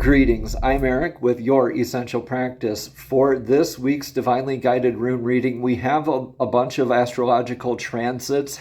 Greetings, I'm Eric with Your Essential Practice. For this week's Divinely Guided Rune reading, we have a bunch of astrological transits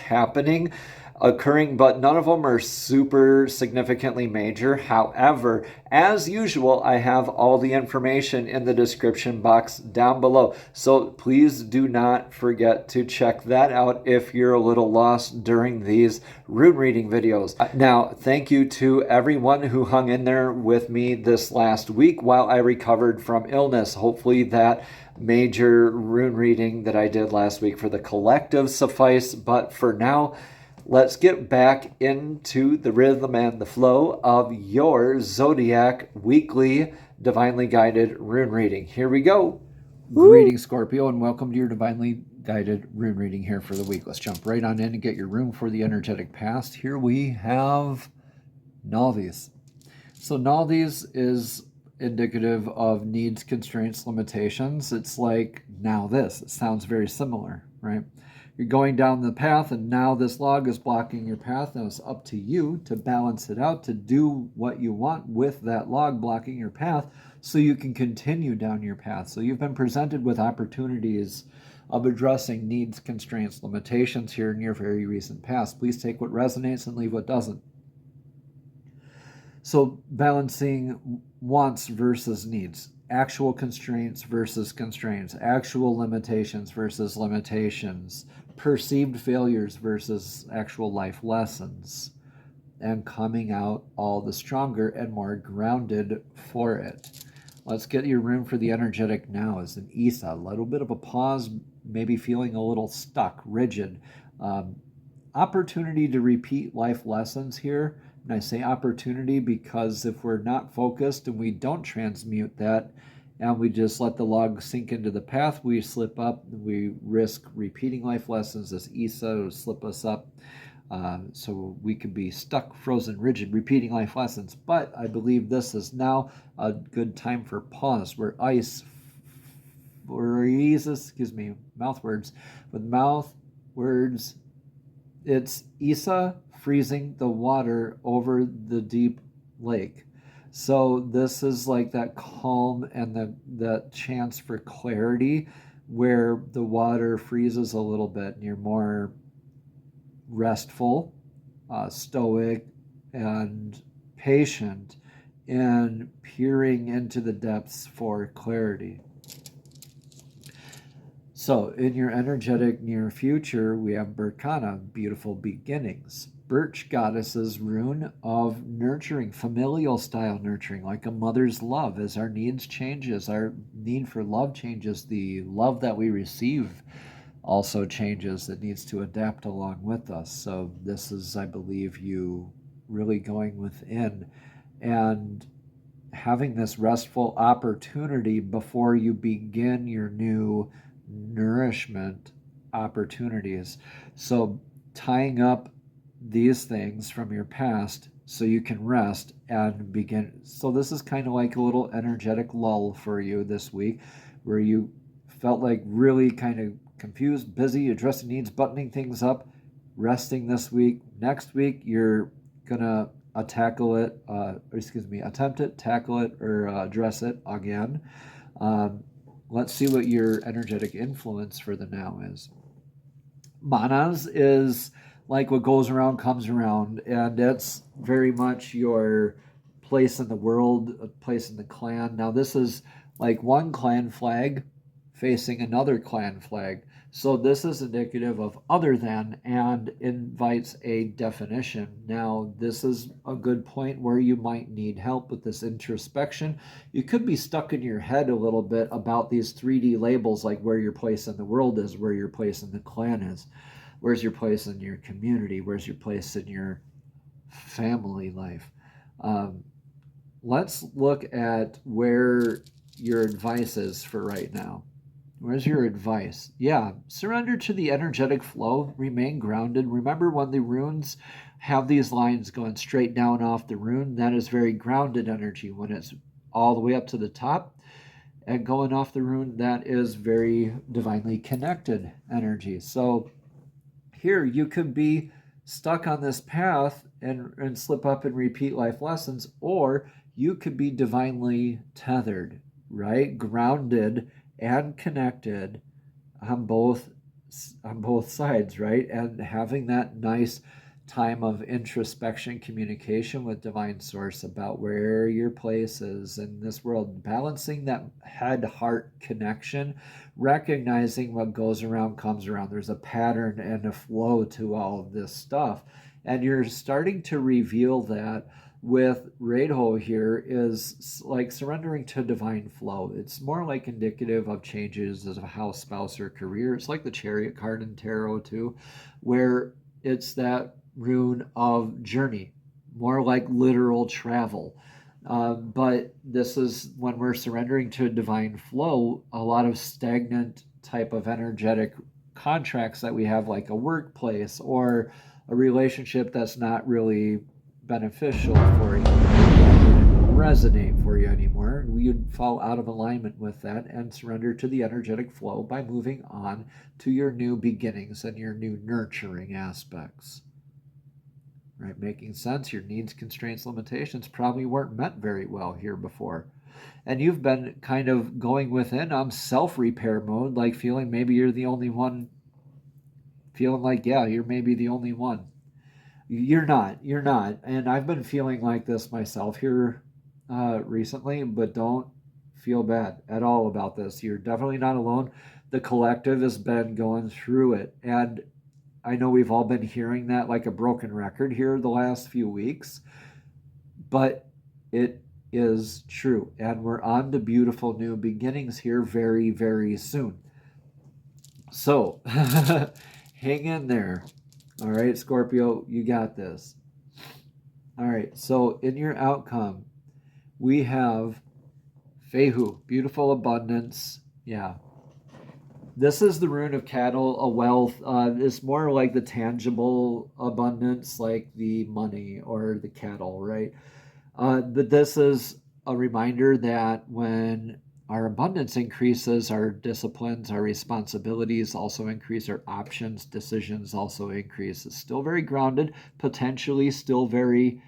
occurring, but none of them are super significantly major. However, as usual, I have all the information in the description box down below. So please do not forget to check that out if you're a little lost during these rune reading videos. Now, thank you to everyone who hung in there with me this last week while I recovered from illness. Hopefully that major rune reading that I did last week for the collective sufficed, but for now, let's get back into the rhythm and the flow of your zodiac weekly divinely guided rune reading. Here we go. Greetings, Scorpio, and welcome to your divinely guided rune reading here for the week. Let's jump right on in and get your rune for the energetic past. Here we have Naldi's. So Naldi's is indicative of needs, constraints, limitations. It's like now this. It sounds very similar, right? You're going down the path, and now this log is blocking your path. Now it's up to you to balance it out, to do what you want with that log blocking your path so you can continue down your path. So you've been presented with opportunities of addressing needs, constraints, limitations here in your very recent past. Please take what resonates and leave what doesn't. So balancing wants versus needs. Actual constraints versus constraints, actual limitations versus limitations, perceived failures versus actual life lessons, and coming out all the stronger and more grounded for it. Let's get your rune for the energetic now as an Isa. A little bit of a pause, maybe feeling a little stuck, rigid. Opportunity to repeat life lessons here. And I say opportunity because if we're not focused and we don't transmute that and we just let the log sink into the path, we slip up, we risk repeating life lessons. This Isa will slip us up. So we could be stuck, frozen, rigid, repeating life lessons. But I believe this is now a good time for pause, where ice freezes, mouth words. With mouth words, it's Isa freezing the water over the deep lake. So this is like that calm and that chance for clarity where the water freezes a little bit and you're more restful, stoic, and patient in peering into the depths for clarity. So in your energetic near future, we have Berkana, beautiful beginnings. Birch goddess's rune of nurturing, familial style nurturing, like a mother's love. As our needs changes, our need for love changes, the love that we receive also changes. It needs to adapt along with us. So this is, I believe, you really going within and having this restful opportunity before you begin your new nourishment opportunities. So tying up these things from your past so you can rest and begin. So this is kind of like a little energetic lull for you this week where you felt like really kind of confused, busy, addressing needs, buttoning things up, resting this week. Next week, you're going to tackle it, attempt it, tackle it, or address it again. Let's see what your energetic influence for the now is. Manas is like what goes around comes around, and it's very much your place in the world, a place in the clan. Now this is like one clan flag facing another clan flag. So this is indicative of other than and invites a definition. Now this is a good point where you might need help with this introspection. You could be stuck in your head a little bit about these 3D labels, like where your place in the world is, where your place in the clan is. Where's your place in your community? Where's your place in your family life? Let's look at where your advice is for right now. Where's your advice? Yeah, surrender to the energetic flow. Remain grounded. Remember when the runes have these lines going straight down off the rune, that is very grounded energy. When it's all the way up to the top and going off the rune, that is very divinely connected energy. So here you could be stuck on this path and slip up and repeat life lessons, or you could be divinely tethered, right? Grounded and connected on both sides, right? And having that nice time of introspection, communication with divine source about where your place is in this world, balancing that head heart connection, recognizing what goes around comes around. There's a pattern and a flow to all of this stuff, and you're starting to reveal that with Radho here is like surrendering to divine flow. It's more like indicative of changes as a house, spouse, or career. It's like the Chariot card in tarot too, where it's that rune of journey, more like literal travel. But this is when we're surrendering to divine flow, a lot of stagnant type of energetic contracts that we have, like a workplace or a relationship that's not really beneficial for you, didn't resonate for you anymore, you'd fall out of alignment with that and surrender to the energetic flow by moving on to your new beginnings and your new nurturing aspects. Right? Making sense? Your needs, constraints, limitations probably weren't met very well here before. And you've been kind of going within on self-repair mode, like feeling maybe you're the only one, feeling like, yeah, you're maybe the only one. You're not. And I've been feeling like this myself here recently, but don't feel bad at all about this. You're definitely not alone. The collective has been going through it. And I know we've all been hearing that like a broken record here the last few weeks, but it is true. And we're on to beautiful new beginnings here very, very soon. So hang in there. All right, Scorpio, you got this. All right, so in your outcome, we have Fehu, beautiful abundance. Yeah. This is the rune of cattle, a wealth. It's more like the tangible abundance, like the money or the cattle, right? But this is a reminder that when our abundance increases, our disciplines, our responsibilities also increase, our options, decisions also increase. It's still very grounded, potentially still very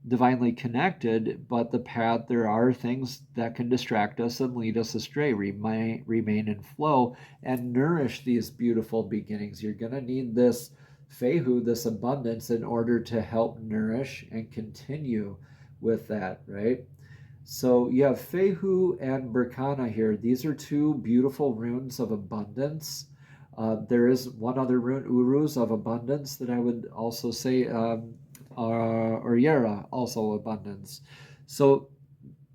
divinely connected, but the path, there are things that can distract us and lead us astray. Remain in flow and nourish these beautiful beginnings. You're going to need this Fehu, this abundance, in order to help nourish and continue with that, right? So you have Fehu and Berkana here. These are two beautiful runes of abundance. There is one other rune, Uruz, of abundance, that I would also say, or Yera, also abundance. So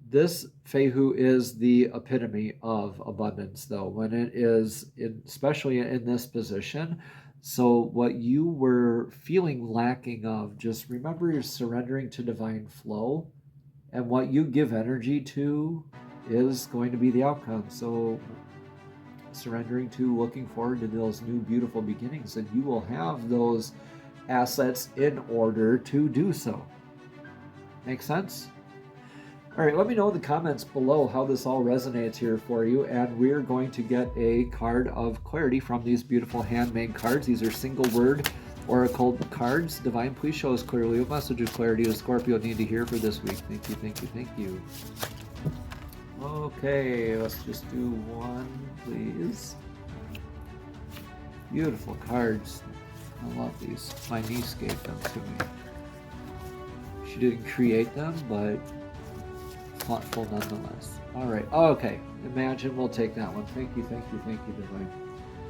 this Fehu is the epitome of abundance, though, when it is, especially in this position. So what you were feeling lacking of, just remember you're surrendering to divine flow, and what you give energy to is going to be the outcome. So surrendering to, looking forward to those new beautiful beginnings, and you will have those assets in order to do so. Make sense? All right, let me know in the comments below how this all resonates here for you, and we're going to get a card of clarity from these beautiful handmade cards. These are single word oracle cards. Divine, please show us clearly what message of clarity does Scorpio need to hear for this week. Thank you, thank you, thank you. Okay, let's just do one, please. Beautiful cards. I love these. My niece gave them to me. She didn't create them, but thoughtful nonetheless. All right. Oh, okay. Imagine, we'll take that one. Thank you, thank you, thank you, Divine.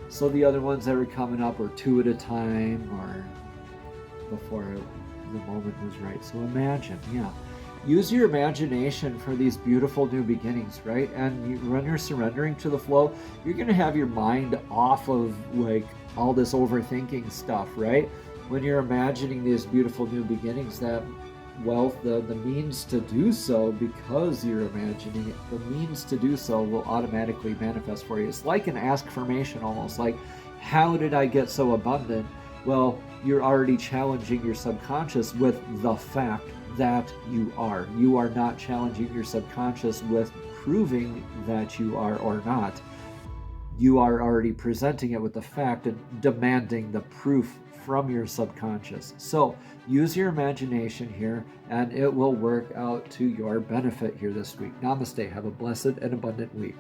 So the other ones that are coming up are two at a time, or before the moment was right. So imagine, yeah. Use your imagination for these beautiful new beginnings, right? And when you're surrendering to the flow, you're going to have your mind off of like all this overthinking stuff, right? When you're imagining these beautiful new beginnings, that wealth, the means to do so, because you're imagining it, the means to do so will automatically manifest for you. It's like an ask-formation almost, like, how did I get so abundant? Well, you're already challenging your subconscious with the fact that you are. You are not challenging your subconscious with proving that you are or not. You are already presenting it with the fact and demanding the proof from your subconscious. So use your imagination here, and it will work out to your benefit here this week. Namaste. Have a blessed and abundant week.